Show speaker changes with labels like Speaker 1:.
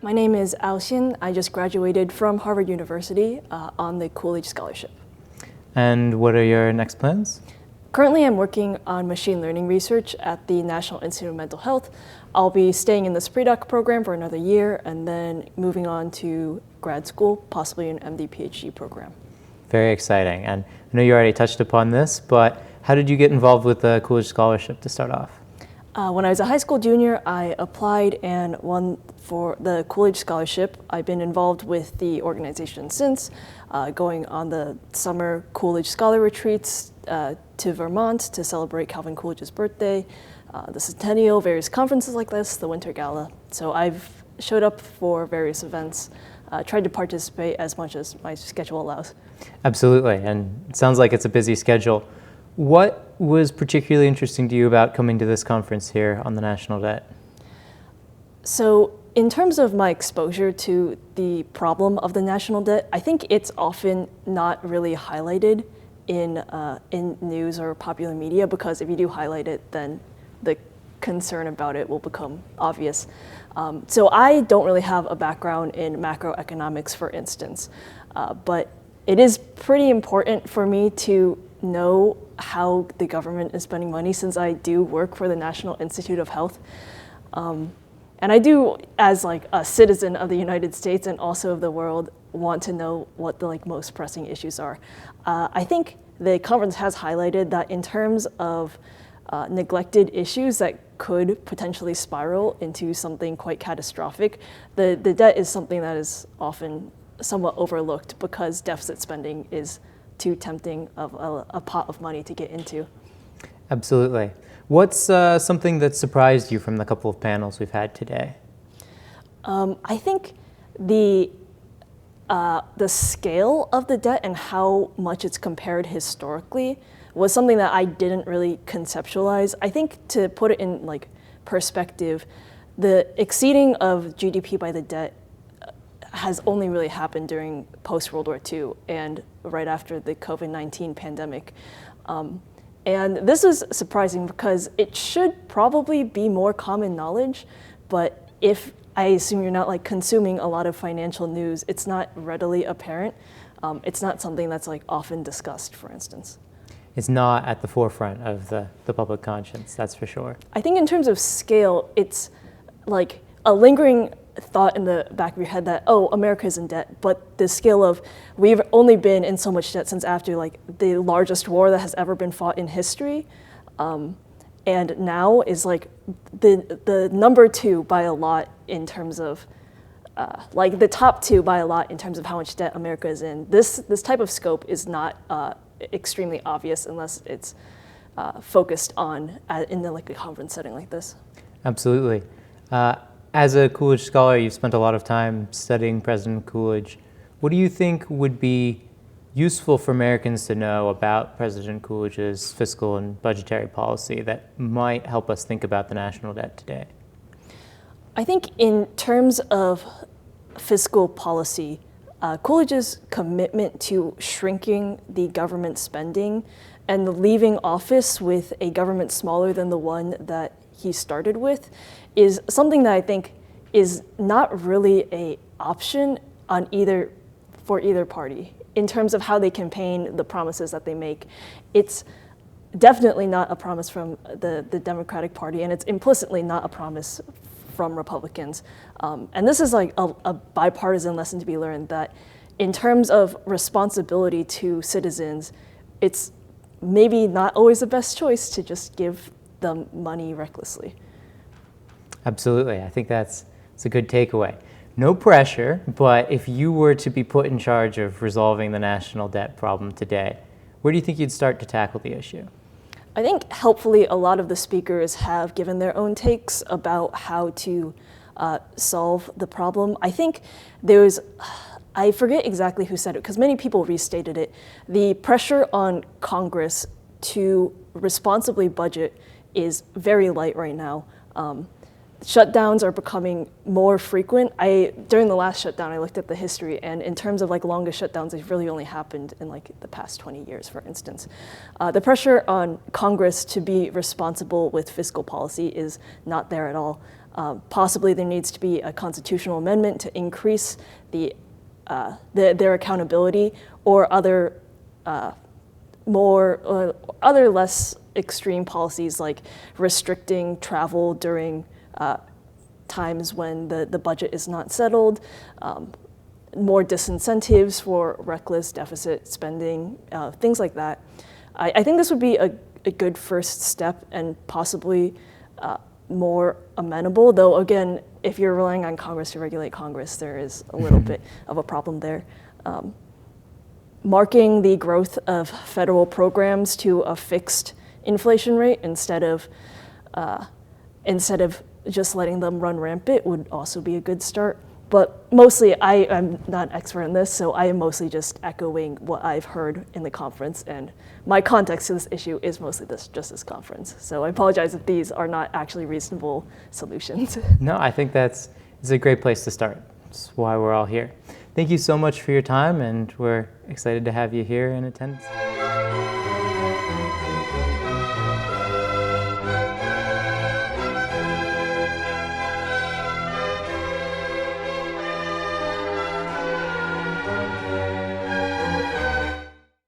Speaker 1: My name is Alison Xin. I just graduated from Harvard University on the Coolidge Scholarship.
Speaker 2: And what are your next plans?
Speaker 1: Currently, I'm working on machine learning research at the National Institute of Mental Health. I'll be staying in this pre-doc program for another year and then moving on to grad school, possibly an MD PhD program.
Speaker 2: Very exciting. And I know you already touched upon this, but how did you get involved with the Coolidge Scholarship to start off?
Speaker 1: When I was a high school junior, I applied and won for the Coolidge Scholarship. I've been involved with the organization since, going on the summer Coolidge Scholar Retreats to Vermont to celebrate Calvin Coolidge's birthday, the centennial, various conferences like this, the Winter Gala. So I've showed up for various events, tried to participate as much as my schedule allows.
Speaker 2: Absolutely, and it sounds like it's a busy schedule. What was particularly interesting to you about coming to this conference here on the national debt?
Speaker 1: So in terms of my exposure to the problem of the national debt, I think it's often not really highlighted in news or popular media, because if you do highlight it, then the concern about it will become obvious. So I don't really have a background in macroeconomics, for instance, but it is pretty important for me to know how the government is spending money, since I do work for the National Institute of Health. And I do, as like a citizen of the United States and also of the world, want to know what the most pressing issues are. I think the conference has highlighted that in terms of neglected issues that could potentially spiral into something quite catastrophic, the debt is something that is often somewhat overlooked because deficit spending is too tempting of a pot of money to get into.
Speaker 2: Absolutely. What's something that surprised you from the couple of panels we've had today?
Speaker 1: I think the scale of the debt and how much it's compared historically was something that I didn't really conceptualize. I think, to put it in perspective, the exceeding of GDP by the debt has only really happened during post-World War II and right after the COVID-19 pandemic. And this is surprising because it should probably be more common knowledge, but if I assume you're not consuming a lot of financial news, it's not readily apparent. It's not something that's often discussed, for instance.
Speaker 2: It's not at the forefront of the public conscience, that's for sure.
Speaker 1: I think in terms of scale, it's like a lingering thought in the back of your head that, oh, America's in debt, but the scale of we've only been in so much debt since after the largest war that has ever been fought in history, and now is the number two by a lot in terms of the top two by a lot in terms of how much debt America is in. This type of scope is not extremely obvious unless it's focused on in a conference setting like this.
Speaker 2: Absolutely. As a Coolidge scholar, you've spent a lot of time studying President Coolidge. What do you think would be useful for Americans to know about President Coolidge's fiscal and budgetary policy that might help us think about the national debt today?
Speaker 1: I think in terms of fiscal policy, Coolidge's commitment to shrinking the government spending and leaving office with a government smaller than the one that he started with is something that I think is not really an option for either party in terms of how they campaign, the promises that they make. It's definitely not a promise from the Democratic Party, and it's implicitly not a promise from Republicans. And this is a bipartisan lesson to be learned, that in terms of responsibility to citizens, it's maybe not always the best choice to just give them money recklessly.
Speaker 2: Absolutely. I think that's a good takeaway. No pressure, but if you were to be put in charge of resolving the national debt problem today, where do you think you'd start to tackle the issue?
Speaker 1: I think helpfully a lot of the speakers have given their own takes about how to solve the problem. I think I forget exactly who said it, because many people restated it. The pressure on Congress to responsibly budget is very light right now. Shutdowns are becoming more frequent. During the last shutdown, I looked at the history, and in terms of longest shutdowns, they've really only happened in the past 20 years, for instance. The pressure on Congress to be responsible with fiscal policy is not there at all. Possibly there needs to be a constitutional amendment to increase their accountability, or other other less extreme policies like restricting travel during times when the budget is not settled, more disincentives for reckless deficit spending, things like that. I think this would be a good first step, and possibly more amenable, though again, if you're relying on Congress to regulate Congress, there is a little bit of a problem there. Marking the growth of federal programs to a fixed inflation rate instead of just letting them run rampant would also be a good start. But mostly, I'm not an expert in this, so I am mostly just echoing what I've heard in the conference, and my context to this issue is mostly just this conference. So I apologize if these are not actually reasonable solutions.
Speaker 2: No, I think it's a great place to start. That's why we're all here. Thank you so much for your time, and we're excited to have you here in attendance.